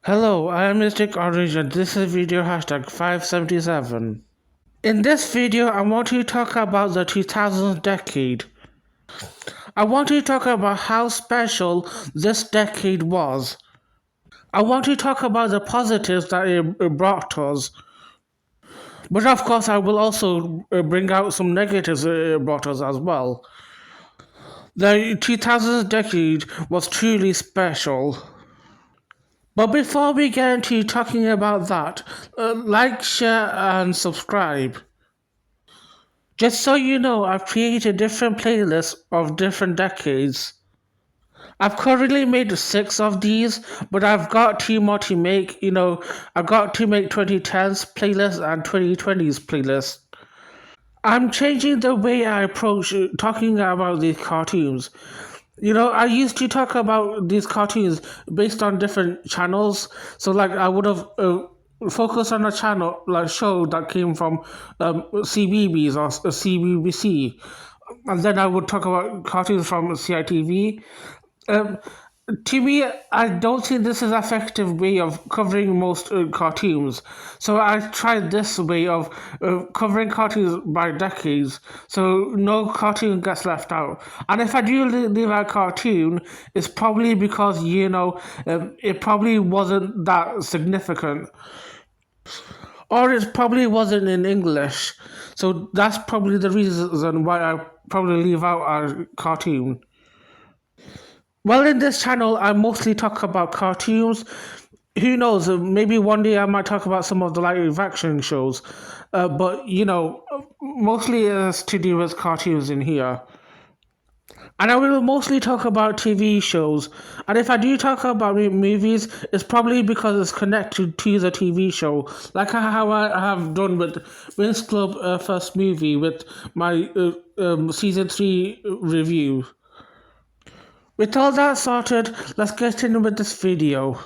Hello, I am Mystic Orange and this is video hashtag 577. In this video, I want to talk about the 2000s decade. I want to talk about how special this decade was. I want to talk about the positives that it brought us. But of course, I will also bring out some negatives it brought us as well. The 2000s decade was truly special. But before we get into talking about that, like, share, and subscribe. Just so you know, I've created different playlists of different decades. I've currently made six of these, but I've got two more to make. I've got to make 2010s playlist and 2020s playlist. I'm changing the way I approach talking about these cartoons. I used to talk about these cartoons based on different channels. So, like, I would have focused on a channel, like, show that came from CBBS or CBBC. And then I would talk about cartoons from CITV. Um, to me, I don't think this is an effective way of covering most cartoons. So I tried this way of covering cartoons by decades, so no cartoon gets left out. And if I do leave out a cartoon, it's probably because it probably wasn't that significant, or it probably wasn't in English. So that's probably the reason why I probably leave out a cartoon. Well, in this channel, I mostly talk about cartoons. Who knows? Maybe one day I might talk about some of the live action shows. But, mostly it's to do with cartoons in here. And I will mostly talk about TV shows. And if I do talk about movies, it's probably because it's connected to the TV show. Like how I have done with Winx Club first movie with my season 3 review. With all that sorted, let's get in with this video.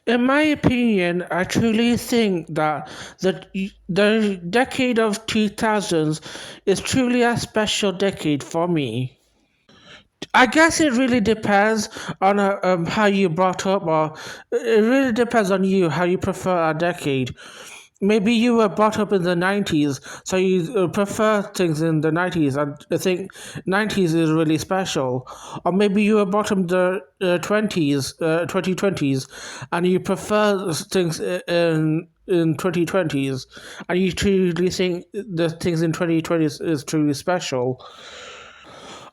In my opinion, I truly think that the decade of 2000s is truly a special decade for me. I guess it really depends on how you brought up, or it really depends on you how you prefer a decade. Maybe you were brought up in the 90s, so you prefer things in the 90s and think 90s is really special. Or maybe you were brought up in the 2020s, and you prefer things in 2020s, and you truly think the things in 2020s is truly special.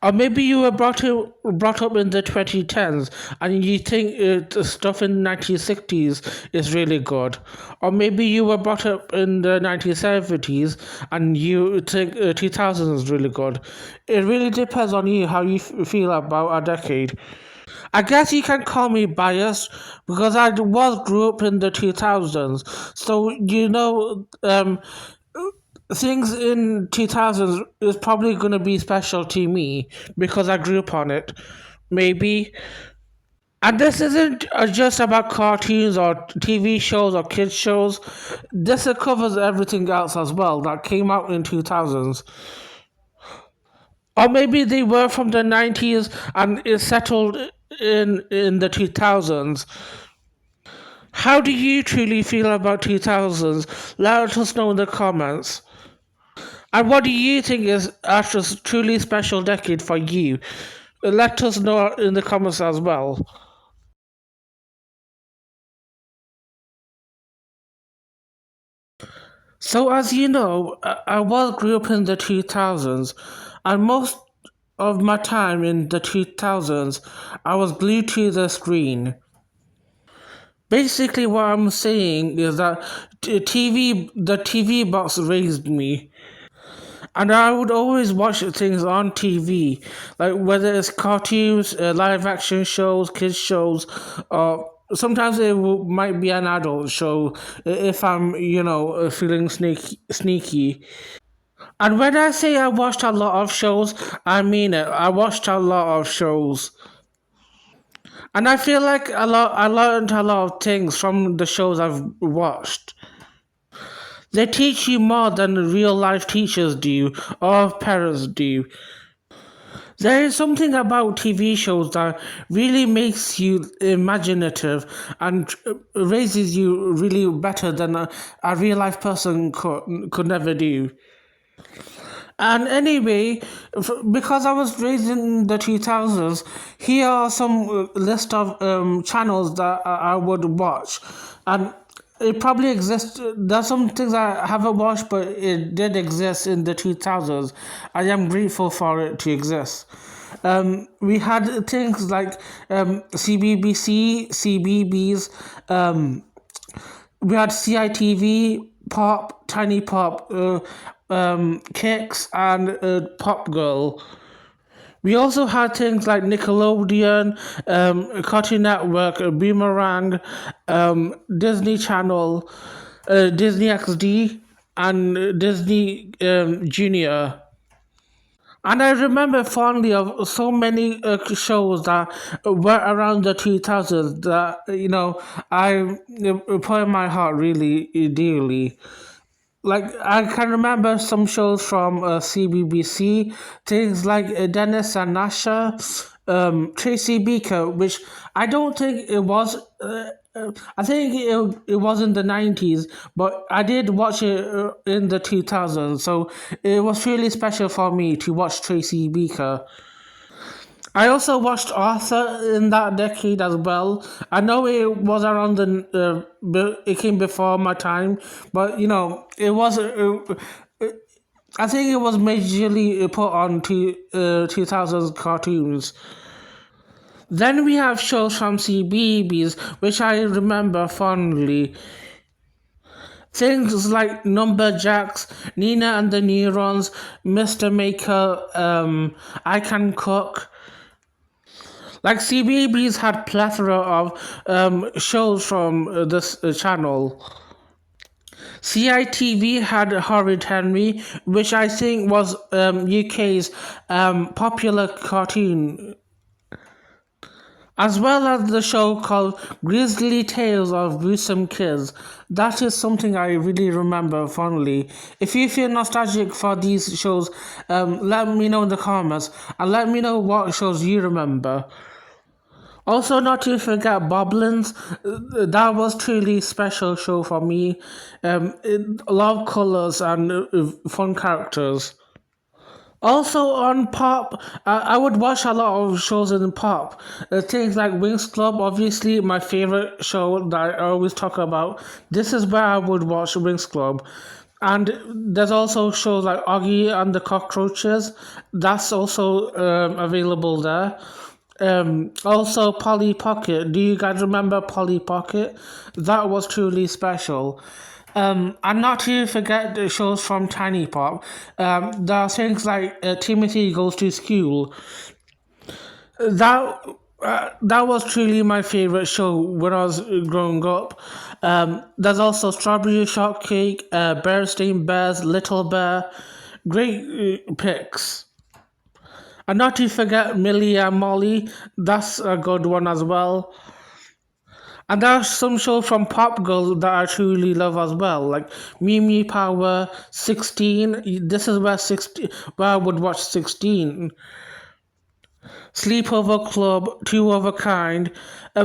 Or maybe you were brought up in the 2010s and you think the stuff in the 1960s is really good. Or maybe you were brought up in the 1970s and you think 2000s is really good. It really depends on you how you feel about a decade. I guess you can call me biased because I grew up in the 2000s. So, things in 2000s is probably going to be special to me because I grew up on it, maybe. And this isn't just about cartoons or TV shows or kids shows. This covers everything else as well that came out in 2000s. Or maybe they were from the 90s and it settled in the 2000s. How do you truly feel about 2000s? Let us know in the comments. And what do you think is a truly special decade for you? Let us know in the comments as well. So, as you know, I grew up in the 2000s, and most of my time in the 2000s, I was glued to the screen. Basically, what I'm saying is that the TV box raised me. And I would always watch things on TV, like whether it's cartoons, live action shows, kids shows, or sometimes might be an adult show if I'm, feeling sneaky. And when I say I watched a lot of shows, I mean it. I watched a lot of shows. And I feel like I learned a lot of things from the shows I've watched. They teach you more than real life teachers do or parents do. There is something about TV shows that really makes you imaginative and raises you really better than a real life person could never do. And anyway, because I was raised in the 2000s, here are some list of channels that I would watch. And it probably exists. There's some things I haven't watched, but it did exist in the 2000s. I am grateful for it to exist. We had things like CBBC, CBBS, we had CITV, Pop, Tiny Pop, Kicks, and Pop Girl. We also had things like Nickelodeon, Cartoon Network, Boomerang, Disney Channel, Disney XD, and Disney Junior. And I remember fondly of so many shows that were around the 2000s that, I put in my heart really dearly. Like, I can remember some shows from CBBC, things like Dennis and Nasha, Tracy Beaker, which I don't think it was. I think it was in the 90s, but I did watch it in the 2000s, so it was really special for me to watch Tracy Beaker. I also watched Arthur in that decade as well. I know it was around it came before my time, but it was. I think it was majorly put on to 2000s cartoons. Then we have shows from CBeebies, which I remember fondly. Things like Numberjacks, Nina and the Neurons, Mr. Maker, I Can Cook. Like CBeebies had plethora of shows from this channel. CITV had Horrid Henry, which I think was UK's popular cartoon, as well as the show called Grisly Tales of Gruesome Kids. That is something I really remember fondly. If you feel nostalgic for these shows, let me know in the comments and let me know what shows you remember. Also, not to forget Boblins. That was truly special show for me. A lot of colors and fun characters. Also on Pop, I would watch a lot of shows in Pop. Things like Wings Club, obviously my favorite show that I always talk about. This is where I would watch Wings Club. And there's also shows like Oggy and the Cockroaches. That's also available there. Also, Polly Pocket. Do you guys remember Polly Pocket? That was truly special. And not to forget the shows from Tiny Pop. There are things like Timothy Goes to School. That that was truly my favorite show when I was growing up. There's also Strawberry Shortcake, Bearstein Bears, Little Bear. Great picks. And not to forget Millie and Molly, that's a good one as well. And there are some shows from Pop Girl that I truly love as well, like Mimi Power, 16. This is where I would watch 16. Sleepover Club, Two of a Kind.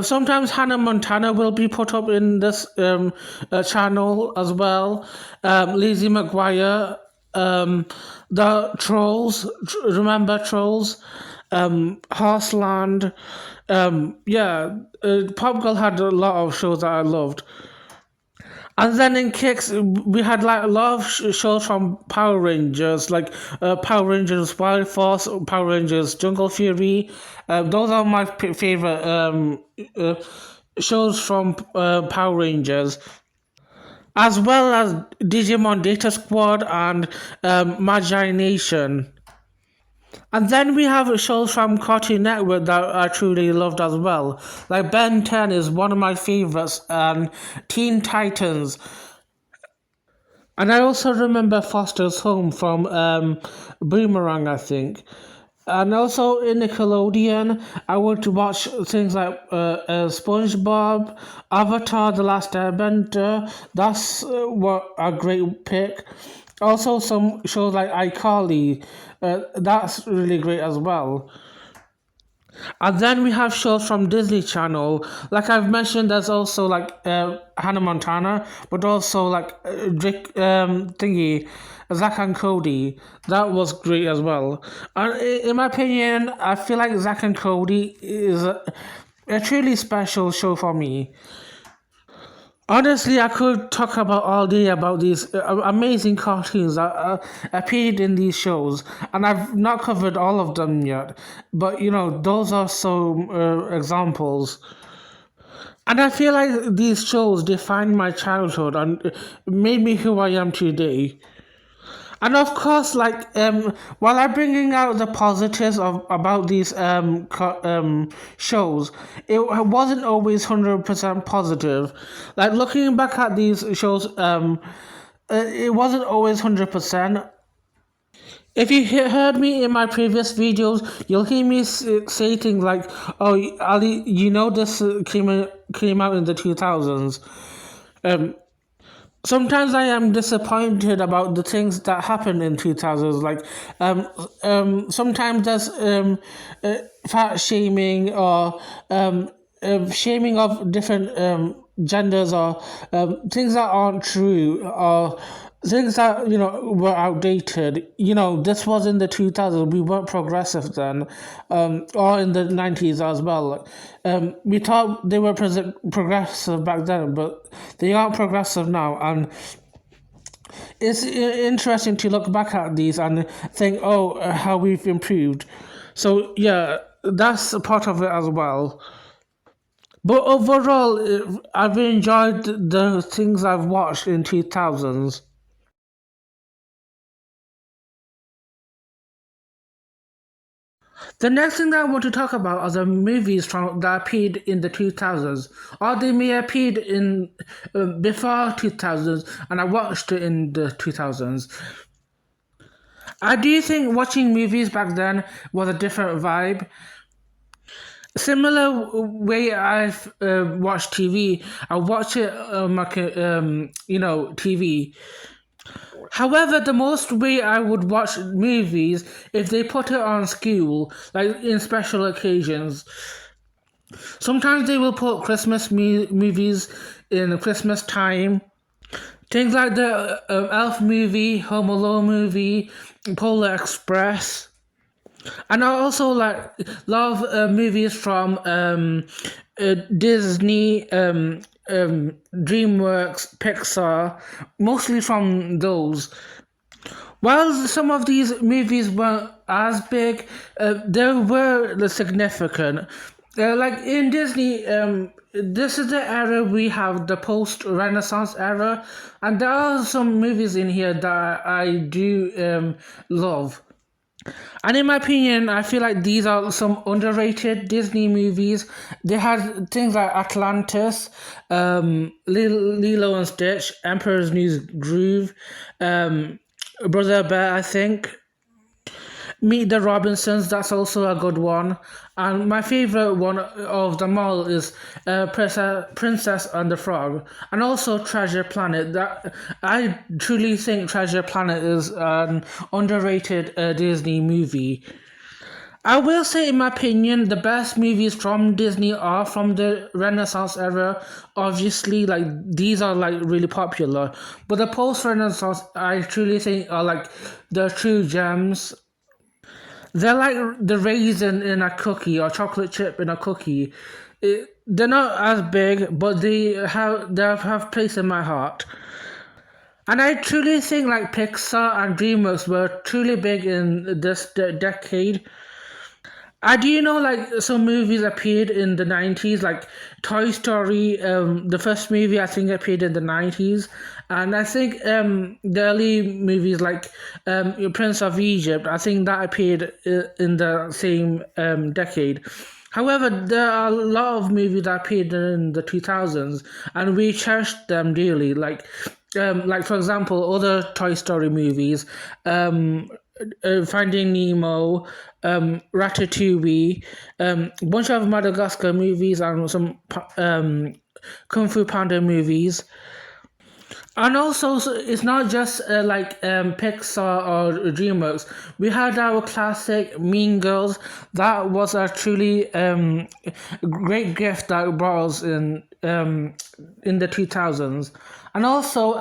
Sometimes Hannah Montana will be put up in this channel as well. Lizzie McGuire, the Trolls. Remember Trolls? Horseland. Yeah, Pop Girl had a lot of shows that I loved. And then in Kicks, we had like a lot of shows from Power Rangers, like Power Rangers Wild Force, Power Rangers Jungle Fury. Those are my favorite uh, shows from Power Rangers, as well as Digimon Data Squad and Magi Nation. And then we have shows from Cartoon Network that I truly loved as well. Like Ben 10 is one of my favorites, and Teen Titans. And I also remember Foster's Home from Boomerang, I think. And also in Nickelodeon, I would watch things like SpongeBob, Avatar: The Last Airbender. That's what a great pick. Also, some shows like iCarly, that's really great as well. And then we have shows from Disney Channel. Like I've mentioned, there's also like Hannah Montana, but also like Drake thingy, Zack and Cody. That was great as well. And in my opinion, I feel like Zack and Cody is a truly special show for me. Honestly, I could talk about all day about these amazing cartoons that appeared in these shows, and I've not covered all of them yet. But those are some examples, and I feel like these shows defined my childhood and made me who I am today. And of course, like while I'm bringing out the positives of about these shows, it wasn't always 100% positive. Like looking back at these shows, it wasn't always 100%. If you heard me in my previous videos, you'll hear me say things like, "Oh, Ali, this came out in the 2000s." Um, Sometimes I am disappointed about the things that happen in 2000s. Like, sometimes there's fat shaming or shaming of different genders or things that aren't true or things that were outdated. This was in the 2000s. We weren't progressive then, or in the 90s as well. We thought they were progressive back then, but they aren't progressive now. And it's interesting to look back at these and think, oh, how we've improved. So yeah, that's a part of it as well. But overall, I've enjoyed the things I've watched in 2000s. The next thing that I want to talk about are the movies from that appeared in the 2000s, or they may have appeared in before 2000s, and I watched it in the 2000s. I do think watching movies back then was a different vibe. Similar way I've watched TV, I watch it like TV. However, the most way I would watch movies if they put it on school, like in special occasions. Sometimes they will put Christmas movies in Christmas time. Things like the Elf movie, Home Alone movie, Polar Express. And I also love movies from Disney, DreamWorks, Pixar, mostly from those. While some of these movies weren't as big, they were significant. Like in Disney, this is the era we have the post-Renaissance era, and there are some movies in here that I do love. And in my opinion, I feel like these are some underrated Disney movies. They had things like Atlantis, Lilo and Stitch, Emperor's New Groove, Brother Bear, I think. Meet the Robinsons, that's also a good one. And my favorite one of them all is Princess and the Frog, and also Treasure Planet. That I truly think Treasure Planet is an underrated Disney movie. I will say, in my opinion, the best movies from Disney are from the Renaissance era. Obviously, like these are like really popular, but the post-Renaissance, I truly think are like the true gems. They're like the raisin in a cookie or chocolate chip in a cookie. They're not as big, but they have place in my heart. And I truly think like Pixar and DreamWorks were truly big in this decade. I do know like some movies appeared in the 90s, like Toy Story. The first movie I think appeared in the 90s, and I think the early movies like Prince of Egypt, I think that appeared in the same decade. However, there are a lot of movies that appeared in the 2000s, and we cherished them dearly. Like for example, other Toy Story movies, Finding Nemo, Ratatouille, a bunch of Madagascar movies, and some Kung Fu Panda movies. And also, it's not just Pixar or DreamWorks. We had our classic Mean Girls. That was a truly great gift that brought us in the 2000s. And also,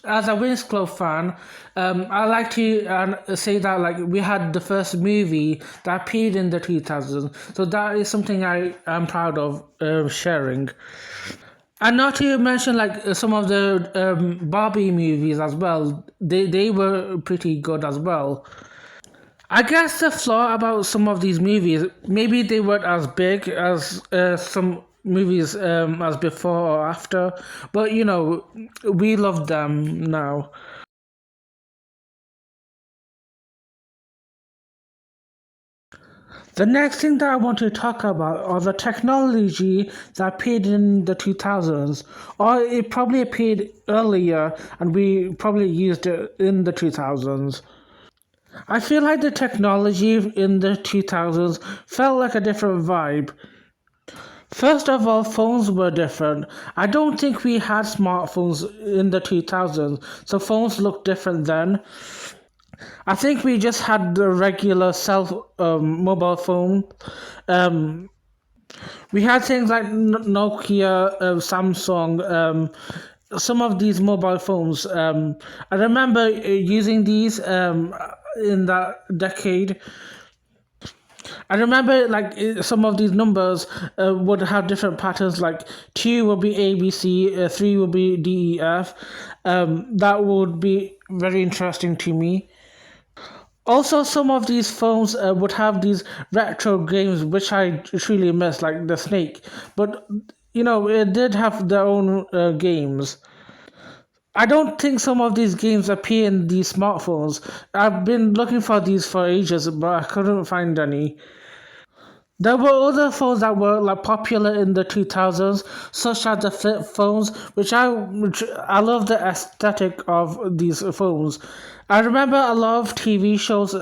as a Winx Club fan, I like to say that like we had the first movie that appeared in the 2000s. So that is something I am proud of sharing. And not to mention like some of the Barbie movies as well. They were pretty good as well. I guess the flaw about some of these movies, maybe they weren't as big as some movies as before or after, but we love them now. The next thing that I want to talk about are the technology that appeared in the 2000s, or it probably appeared earlier and we probably used it in the 2000s. I feel like the technology in the 2000s felt like a different vibe. First of all, phones were different. I don't think we had smartphones in the 2000s, so phones looked different then. I think we just had the regular mobile phone. Um, we had things like Nokia, Samsung, some of these mobile phones. I remember using these in that decade. I remember like some of these numbers would have different patterns. Like two would be ABC, three would be DEF. That would be very interesting to me. Also, some of these phones would have these retro games which I truly miss, like the Snake. But it did have their own games. I don't think some of these games appear in these smartphones. I've been looking for these for ages, but I couldn't find any. There were other phones that were like popular in the 2000s, such as the flip phones, which I love the aesthetic of these phones. I remember a lot of TV shows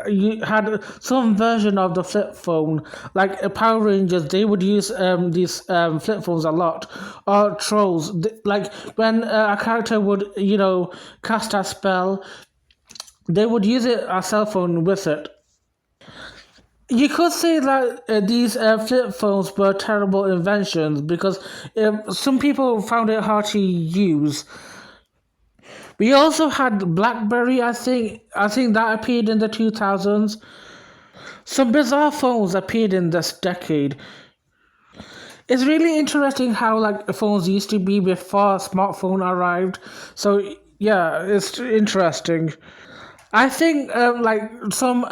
you had some version of the flip phone, like Power Rangers. They would use these flip phones a lot, or Trolls. Like when a character would cast a spell, they would use a cell phone with it. You could say that these flip phones were terrible inventions because some people found it hard to use. We also had BlackBerry. I think that appeared in the 2000s. Some bizarre phones appeared in this decade. It's really interesting how like phones used to be before a smartphone arrived. So yeah, it's interesting. I think like some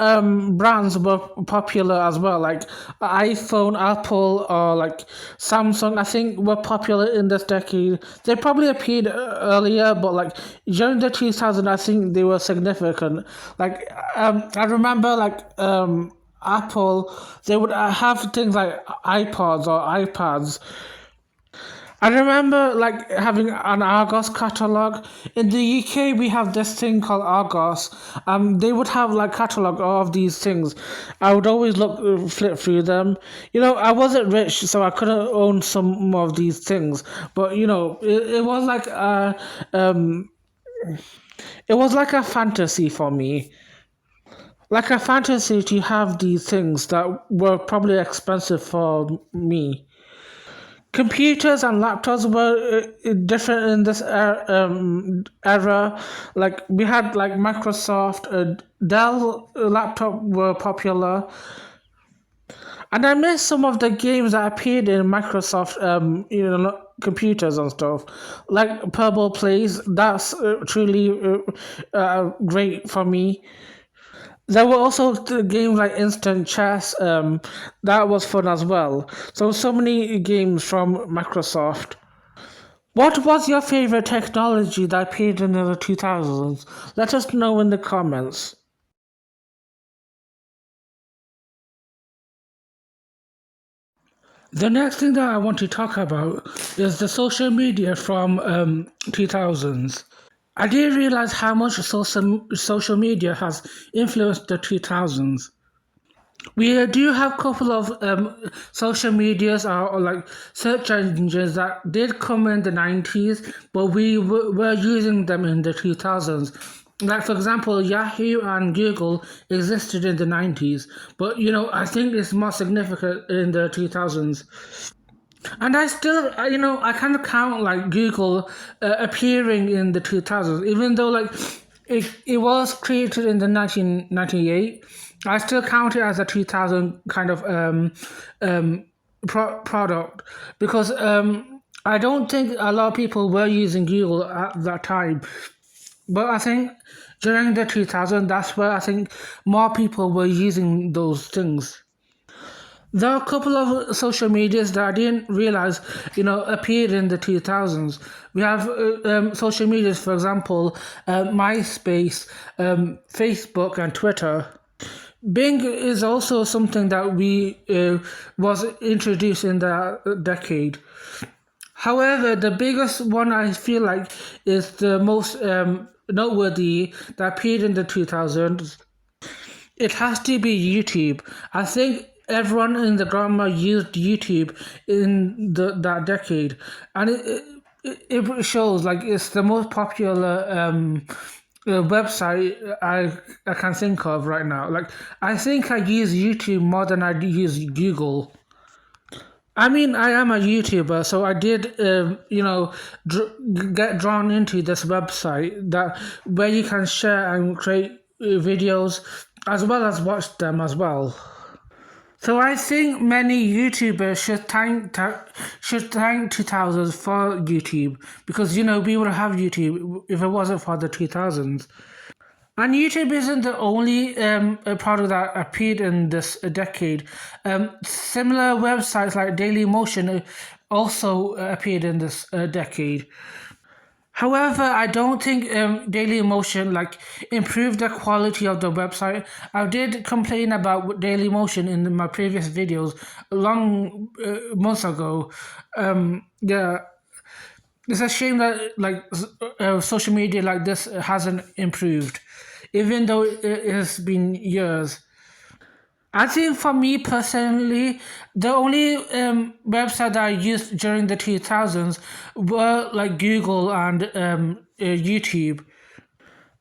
brands were popular as well, like iPhone, Apple, or like Samsung. I think were popular in this decade. They probably appeared earlier, but like during the 2000s, I think they were significant. Like I remember like Apple, they would have things like iPods or iPads. I remember like having an Argos catalog. In the UK, we have this thing called Argos. They would have like catalog of these things. I would always flip through them. I wasn't rich, so I couldn't own some of these things. But it was like it was like a fantasy for me. Like a fantasy to have these things that were probably expensive for me. Computers and laptops were different in this era. Like we had like Microsoft, Dell laptop were popular, and I miss some of the games that appeared in Microsoft, computers and stuff, like Purple Plays. That's truly great for me. There were also games like Instant Chess. That was fun as well. So many games from Microsoft. What was your favorite technology that appeared in the 2000s? Let us know in the comments. The next thing that I want to talk about is the social media from 2000s. I didn't realize how much social media has influenced the 2000s. We do have a couple of social medias or like search engines that did come in the 90s, but were using them in the 2000s. Like, for example, Yahoo and Google existed in the 90s, but I think it's more significant in the 2000s. And I still, I kind of count like Google appearing in the 2000s, even though like it was created in the 1998. I still count it as a 2000 kind of product because I don't think a lot of people were using Google at that time. But I think during the 2000s, that's where I think more people were using those things. There are a couple of social medias that I didn't realize, appeared in the 2000s. We have social medias, for example, MySpace, Facebook, and Twitter. Bing is also something that we was introduced in that decade. However, the biggest one I feel like is the most noteworthy that appeared in the 2000s. It has to be YouTube. I think everyone in the grammar used YouTube in that decade, and it shows like it's the most popular website I can think of right now. Like I think I use YouTube more than I use Google. I mean, I am a YouTuber, so I did, get drawn into this website that where you can share and create videos as well as watch them as well. So I think many YouTubers should thank 2000s for YouTube because we would have YouTube if it wasn't for the 2000s. And YouTube isn't the only product that appeared in this decade. Similar websites like Dailymotion also appeared in this decade. However, I don't think Dailymotion like improved the quality of the website. I did complain about Dailymotion in my previous videos long months ago. Yeah, it's a shame that like social media like this hasn't improved, even though it has been years. I think for me personally, the only website that I used during the 2000s were like Google and YouTube.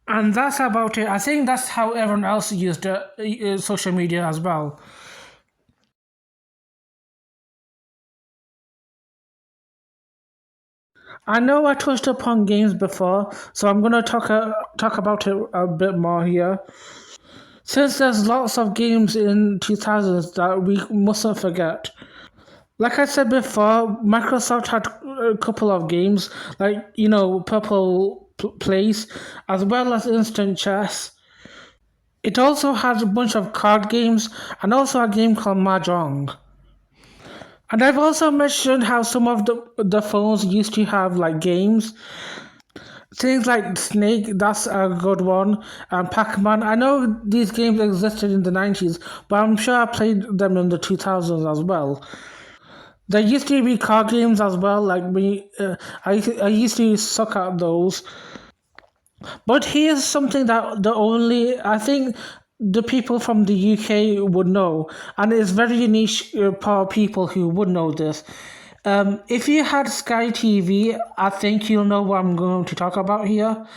And that's about it. I think that's how everyone else used social media as well. I know I touched upon games before, so I'm gonna talk about it a bit more here. Since there's lots of games in 2000s that we mustn't forget. Like I said before, Microsoft had a couple of games, like Purple Place, as well as Instant Chess. It also had a bunch of card games and also a game called Mahjong. And I've also mentioned how some of the phones used to have like games. Things like Snake, that's a good one, and Pac-Man. I know these games existed in the 90s, but I'm sure I played them in the 2000s as well. There used to be card games as well, like me. I used to suck at those. But here's something that the only I think the people from the UK would know, and it's very niche for people who would know this. If you had Sky TV, I think you'll know what I'm going to talk about here.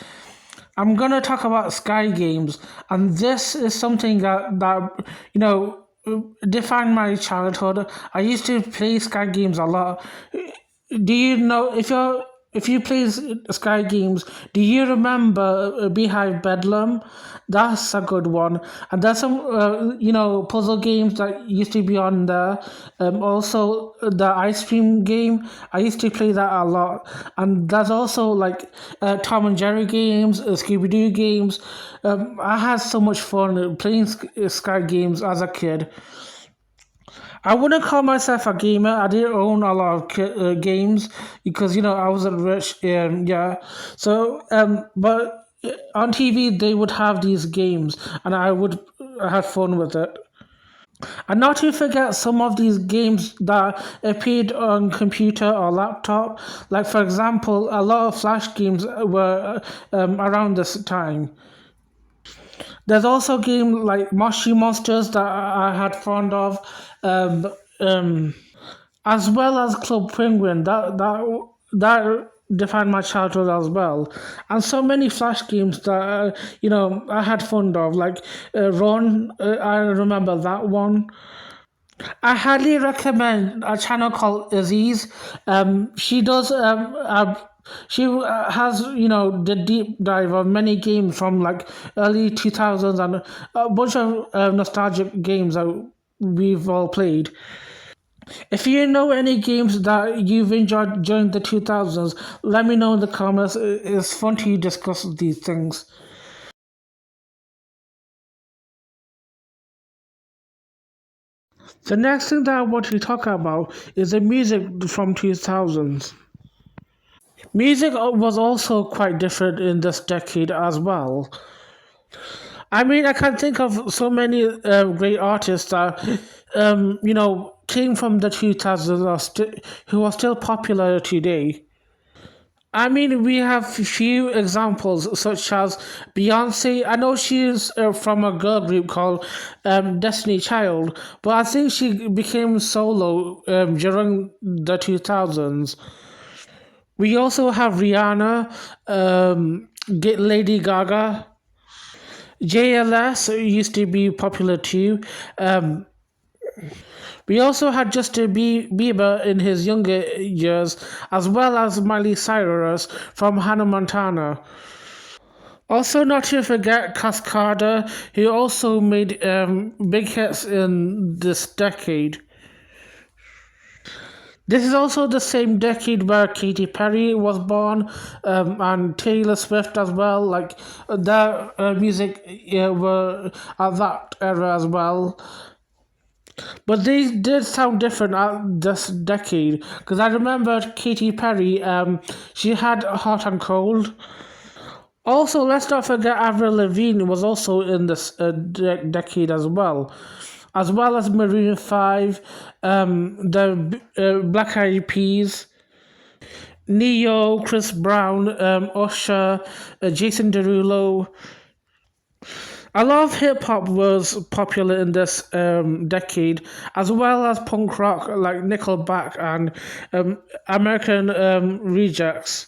I'm gonna talk about Sky Games, and this is something that defined my childhood. I used to play Sky Games a lot. Do you know if you play Sky Games? Do you remember Beehive Bedlam? That's a good one. And there's some puzzle games that used to be on there. Also the ice cream game. I used to play that a lot. And there's also like Tom and Jerry games, Scooby Doo games. I had so much fun playing Sky Games as a kid. I wouldn't call myself a gamer. I didn't own a lot of games because I wasn't rich. Yeah, so but on TV they would have these games, and I had fun with it. And not to forget some of these games that appeared on computer or laptop. Like for example, a lot of Flash games were around this time. There's also games like Moshi Monsters that I had fond of, um, um, as well as Club Penguin. That defined my childhood as well, and so many Flash games that I had fond of, like Ron. I remember that one. I highly recommend a channel called Aziz. She does. She has the deep dive of many games from like early 2000s and a bunch of nostalgic games that we've all played. If you know any games that you've enjoyed during the 2000s, let me know in the comments. It's fun to discuss these things. The next thing that I want to talk about is the music from 2000s. Music was also quite different in this decade as well. I mean, I can think of so many great artists that, came from the 2000s who are still popular today. I mean, we have few examples such as Beyonce. I know she's from a girl group called Destiny Child, but I think she became solo during the 2000s. We also have Rihanna, Lady Gaga, JLS used to be popular too. Um, we also had Justin Bieber in his younger years, as well as Miley Cyrus from Hannah Montana. Also, not to forget Cascada, who also made big hits in this decade. This is also the same decade where Katy Perry was born, and Taylor Swift as well. Like their music were at that era as well. But they did sound different at this decade because I remember Katy Perry. She had Hot and Cold. Also, let's not forget Avril Lavigne was also in this decade as well as Maroon Five, the Black Eyed Peas, Neo, Chris Brown, Usher, Jason Derulo. A lot of hip hop was popular in this decade, as well as punk rock like Nickelback and American Rejects.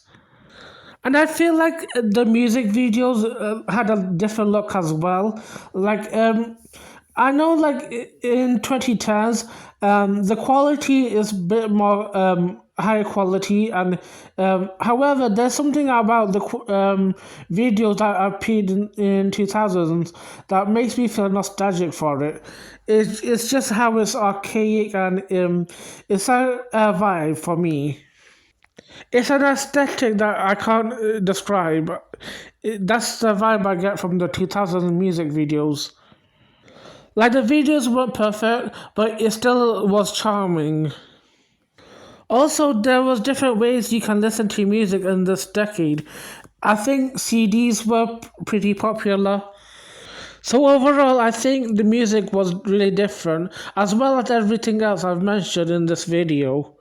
And I feel like the music videos had a different look as well. Like I know, like in 2010s, the quality is a bit more higher quality, and however, there's something about the videos that appeared in 2000s that makes me feel nostalgic for it. It's just how it's archaic and it's a vibe for me. It's an aesthetic that I can't describe. That's the vibe I get from the 2000s music videos. Like the videos weren't perfect, but it still was charming. Also, there was different ways you can listen to music in this decade. I think CDs were pretty popular. So overall, I think the music was really different, as well as everything else I've mentioned in this video.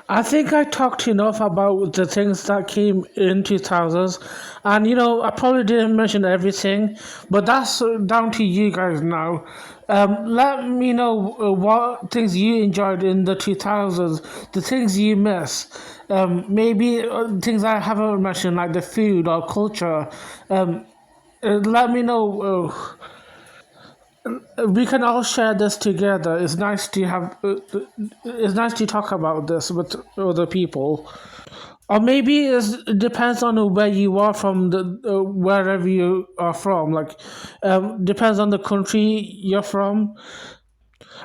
I think I talked enough about the things that came in 2000s, and I probably didn't mention everything, but that's down to you guys now. Let me know what things you enjoyed in the 2000s, the things you miss. Maybe things I haven't mentioned, like the food or culture. Let me know. We can all share this together. It's nice to have. It's nice to talk about this with other people. Or maybe it depends on where you are from, the wherever you are from. Like, depends on the country you're from.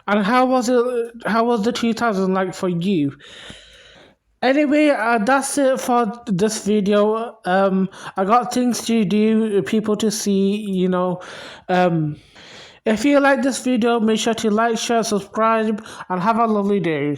And how was it? How was the 2000 like for you? Anyway, that's it for this video. I got things to do, people to see. If you like this video, make sure to like, share, subscribe, and have a lovely day.